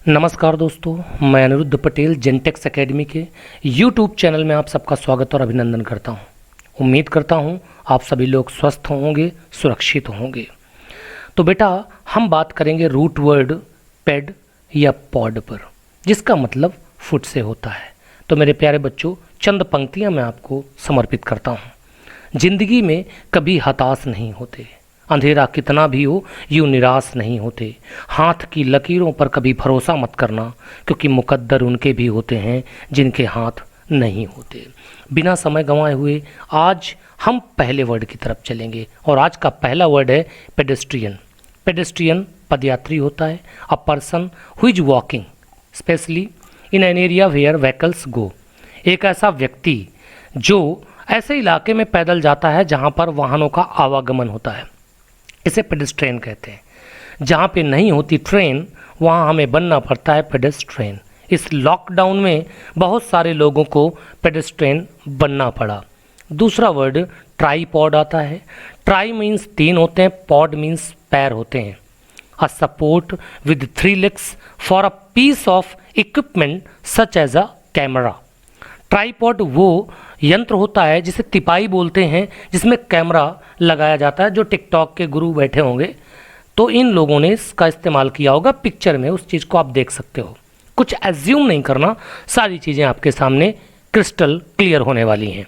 नमस्कार दोस्तों, मैं अनिरुद्ध पटेल जेनटेक्स एकेडमी के YouTube चैनल में आप सबका स्वागत और अभिनंदन करता हूं। उम्मीद करता हूं आप सभी लोग स्वस्थ होंगे, सुरक्षित होंगे। तो बेटा, हम बात करेंगे रूट वर्ड पेड या पॉड पर, जिसका मतलब फुट से होता है। तो मेरे प्यारे बच्चों, चंद पंक्तियां मैं आपको समर्पित करता हूं। जिंदगी में कभी हताश नहीं होते, अंधेरा कितना भी हो यूँ निराश नहीं होते। हाथ की लकीरों पर कभी भरोसा मत करना, क्योंकि मुकद्दर उनके भी होते हैं जिनके हाथ नहीं होते। बिना समय गंवाए हुए आज हम पहले वर्ड की तरफ चलेंगे और आज का पहला वर्ड है पेडेस्ट्रियन। पेडेस्ट्रियन पदयात्री होता है। A person who is walking specially in an area where vehicles go. एक ऐसा व्यक्ति जो ऐसे इलाके में पैदल जाता है जहाँ पर वाहनों का आवागमन होता है, इसे पेडेस्ट्रियन कहते हैं। जहाँ पे नहीं होती ट्रेन, वहाँ हमें बनना पड़ता है पेडेस्ट्रियन। इस लॉकडाउन में बहुत सारे लोगों को पेडेस्ट्रियन बनना पड़ा। दूसरा वर्ड ट्राईपॉड आता है। ट्राई मीन्स 3 होते हैं, पॉड मीन्स पैर होते हैं। A support with 3 legs for a piece of equipment such as a camera. Tripod वो यंत्र होता है जिसे तिपाई बोलते हैं, जिसमें कैमरा लगाया जाता है। जो टिकटॉक के गुरु बैठे होंगे तो इन लोगों ने इसका इस्तेमाल किया होगा। पिक्चर में उस चीज़ को आप देख सकते हो। कुछ एज्यूम नहीं करना, सारी चीज़ें आपके सामने क्रिस्टल क्लियर होने वाली हैं।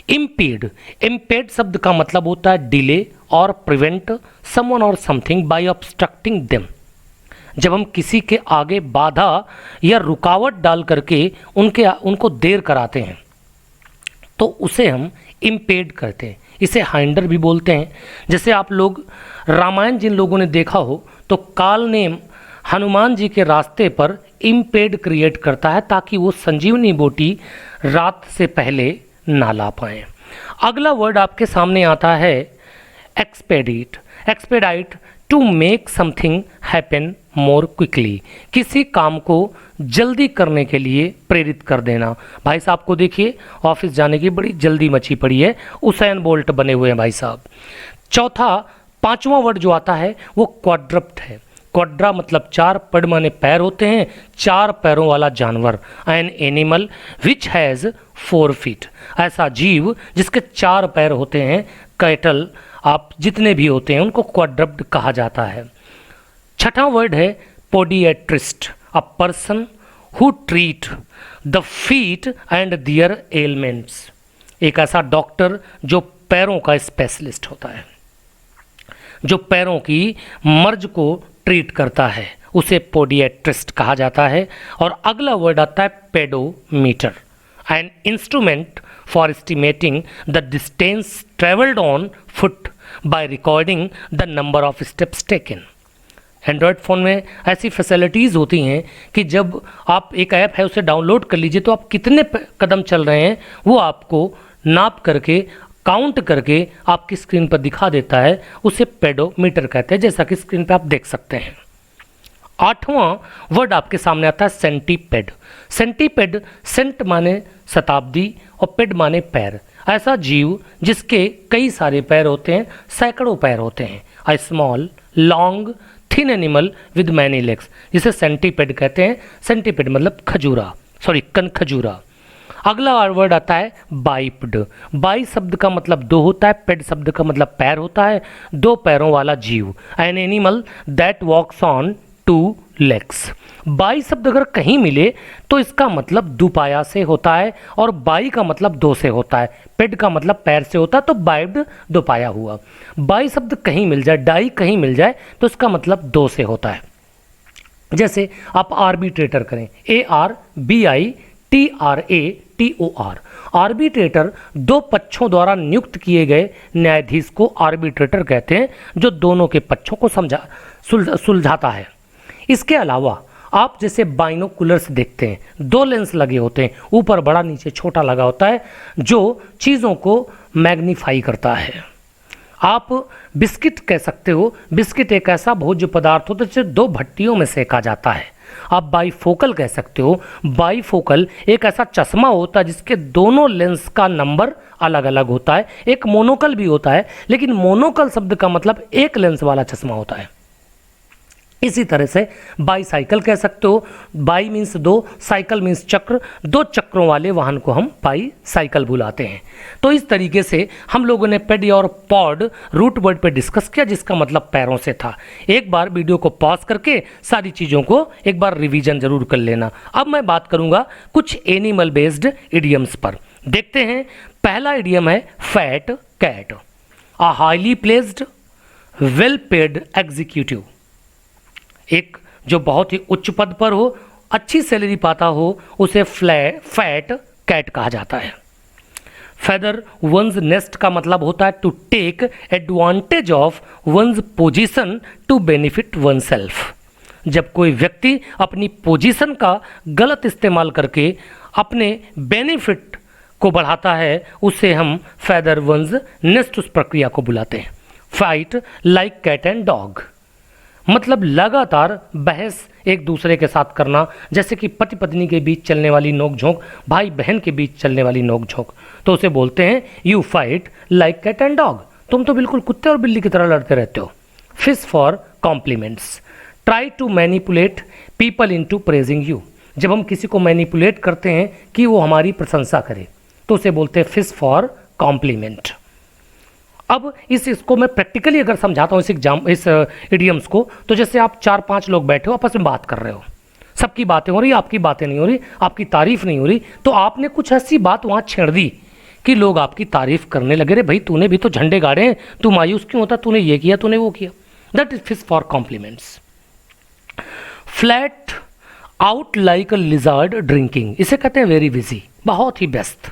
इम्पीड, इम्पेड शब्द का मतलब होता है डिले और प्रिवेंट समवन और समथिंग बाय ऑब्स्ट्रक्टिंग देम। जब हम किसी के आगे बाधा या रुकावट डाल करके उनको देर कराते हैं तो उसे हम इम्पेड करते हैं। इसे हाइंडर भी बोलते हैं। जैसे आप लोग रामायण जिन लोगों ने देखा हो तो काल नेम हनुमान जी के रास्ते पर इम्पेड क्रिएट करता है ताकि वो संजीवनी बूटी रात से पहले ना ला पाएँ। अगला वर्ड आपके सामने आता है expedite. Expedite to make something happen more quickly, किसी काम को जल्दी करने के लिए प्रेरित कर देना। भाई साहब को देखिए, ऑफिस जाने की बड़ी जल्दी मची पड़ी है, उसैन बोल्ट बने हुए हैं भाई साहब। पांचवा वर्ड जो आता है वो क्वाड्रप्ट है। क्वाड्रा मतलब 4, पड माने पैर होते हैं, 4 पैरों वाला जानवर। An animal which has 4 feet, ऐसा जीव जिसके 4 पैर होते हैं। कैटल आप जितने भी होते हैं उनको क्वाड्रप्ट कहा जाता है। छठा वर्ड है podiatrist. A person who treat the feet and their elements. एक ऐसा डॉक्टर जो पैरों का स्पेशलिस्ट होता है, जो पैरों की मर्ज को ट्रीट करता है, उसे पोडिएट्रिस्ट कहा जाता है। और अगला वर्ड आता है pedometer, an instrument for estimating the distance travelled on foot by recording the number of steps taken. Android phone में ऐसी फैसिलिटीज़ होती हैं कि जब आप एक ऐप है उसे डाउनलोड कर लीजिए तो आप कितने कदम चल रहे हैं वो आपको नाप करके, काउंट करके आपकी स्क्रीन पर दिखा देता है। उसे पेडोमीटर कहते हैं, जैसा कि स्क्रीन पर आप देख सकते हैं। 8वां वर्ड आपके सामने आता है सेंटीपेड। सेंटीपेड, सेंट माने शताब्दी और पेड माने पैर। ऐसा जीव जिसके कई सारे पैर होते हैं, सैकड़ों पैर होते हैं। A small long thin animal with many legs, जिसे सेंटीपेड कहते हैं। सेंटीपेड मतलब खजूरा, कनखजूरा। अगला वर्ड आता है बाइप्ड। बाई शब्द का मतलब 2 होता है, पेड शब्द का मतलब पैर होता है। 2 पैरों वाला जीव। An animal that walks on 2 legs। Bi शब्द अगर कहीं मिले तो इसका मतलब दुपाया से होता है और बाई का मतलब 2 से होता है। पेड का मतलब पैर से होता है, तो बाइप्ड दुपाया हुआ। बाई शब्द कहीं मिल जाए, डाई कहीं मिल जाए तो इसका मतलब 2 से होता है। जैसे आप आर्बिट्रेटर करें, ARBITRATOR। आर्बिट्रेटर 2 पक्षों द्वारा नियुक्त किए गए न्यायाधीश को आर्बिट्रेटर कहते हैं, जो दोनों के पक्षों को सुलझाता है। इसके अलावा आप जैसे बाइनोकुलर्स देखते हैं, 2 लेंस लगे होते हैं, ऊपर बड़ा नीचे छोटा लगा होता है, जो चीज़ों को मैग्नीफाई करता है। आप बिस्किट कह सकते हो। बिस्किट एक ऐसा भोज्य पदार्थ होता है जिसे 2 भट्टियों में सेका जाता है। आप बाईफोकल कह सकते हो। बाईफोकल एक ऐसा चश्मा होता है जिसके दोनों लेंस का नंबर अलग अलग होता है। एक मोनोकल भी होता है, लेकिन मोनोकल शब्द का मतलब एक लेंस वाला चश्मा होता है। इसी तरह से बाईसाइकिल कह सकते हो, बाई मीन्स दो, साइकिल मीन्स चक्र, दो चक्रों वाले वाहन को हम बाईसाइकिल बुलाते हैं। तो इस तरीके से हम लोगों ने पेडी और पॉड रूट वर्ड पे डिस्कस किया, जिसका मतलब पैरों से था। एक बार वीडियो को पॉज करके सारी चीज़ों को एक बार रिवीजन जरूर कर लेना। अब मैं बात करूंगा कुछ एनिमल बेस्ड इडियम्स पर। देखते हैं, पहला इडियम है fat cat, a highly placed well paid executive. एक जो बहुत ही उच्च पद पर हो, अच्छी सैलरी पाता हो, उसे फैट कैट कहा जाता है। फेदर वंस नेस्ट का मतलब होता है to take advantage of one's position to benefit oneself. जब कोई व्यक्ति अपनी पोजीशन का गलत इस्तेमाल करके अपने बेनिफिट को बढ़ाता है, उसे हम फेदर वंस नेस्ट उस प्रक्रिया को बुलाते हैं। Fight like cat and dog मतलब लगातार बहस एक दूसरे के साथ करना, जैसे कि पति पत्नी के बीच चलने वाली नोकझोंक, भाई बहन के बीच चलने वाली नोकझोंक, तो उसे बोलते हैं you fight like cat and dog. तुम तो बिल्कुल कुत्ते और बिल्ली की तरह लड़ते रहते हो। Fish for compliments, try to manipulate people into praising you. जब हम किसी को मैनिपुलेट करते हैं कि वो हमारी प्रशंसा करे, तो उसे बोलते हैं फिश फॉर कॉम्प्लीमेंट। अब इसको मैं प्रैक्टिकली अगर समझाता हूँ इस इडियम्स को, तो जैसे आप 4-5 लोग बैठे हो, आपस में बात कर रहे हो, सबकी बातें हो रही, आपकी बातें नहीं हो रही, आपकी तारीफ नहीं हो रही, तो आपने कुछ ऐसी बात वहाँ छेड़ दी कि लोग आपकी तारीफ करने लगे, रे भाई तूने भी तो झंडे गाड़े हैं, तू मायूस क्यों होता, तूने ये किया, तूने वो किया। That is fish for compliments. Flat out like a lizard drinking, इसे कहते हैं वेरी बिजी, बहुत ही बेस्ट।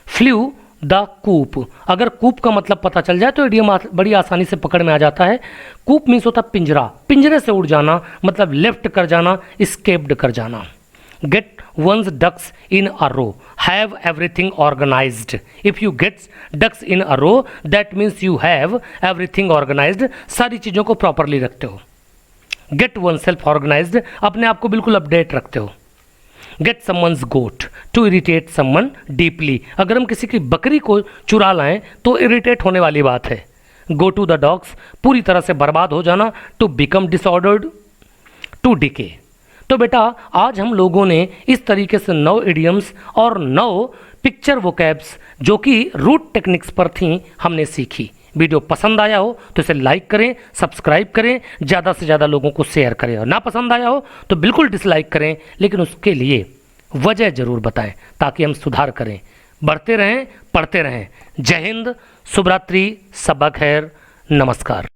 फ्लू द कूप, अगर कूप का मतलब पता चल जाए तो इडियम बड़ी आसानी से पकड़ में आ जाता है। कूप मीन्स होता पिंजरा, पिंजरे से उड़ जाना, मतलब लेफ्ट कर जाना, स्केप्ड कर जाना। Get one's ducks in a row, have everything organised. If you get ducks in a row that means you have everything organised, सारी चीज़ों को प्रॉपरली रखते हो। गेट वन सेल्फ ऑर्गेनाइज्ड, अपने आप को बिल्कुल अपडेट रखते हो। Get someone's goat to irritate someone deeply, अगर हम किसी की बकरी को चुरा लाएं तो इरिटेट होने वाली बात है। गो टू द डॉग्स, पूरी तरह से बर्बाद हो जाना, to become disordered, to decay. तो बेटा आज हम लोगों ने इस तरीके से 9 इडियम्स और 9 पिक्चर वोकैब्स जो कि रूट टेक्निक्स पर थी, हमने सीखी। वीडियो पसंद आया हो तो इसे लाइक करें, सब्सक्राइब करें, ज़्यादा से ज़्यादा लोगों को शेयर करें, और ना पसंद आया हो तो बिल्कुल डिसलाइक करें, लेकिन उसके लिए वजह ज़रूर बताएं ताकि हम सुधार करें। बढ़ते रहें, पढ़ते रहें। जय हिंद, शुभ रात्रि, सबा खैर, नमस्कार।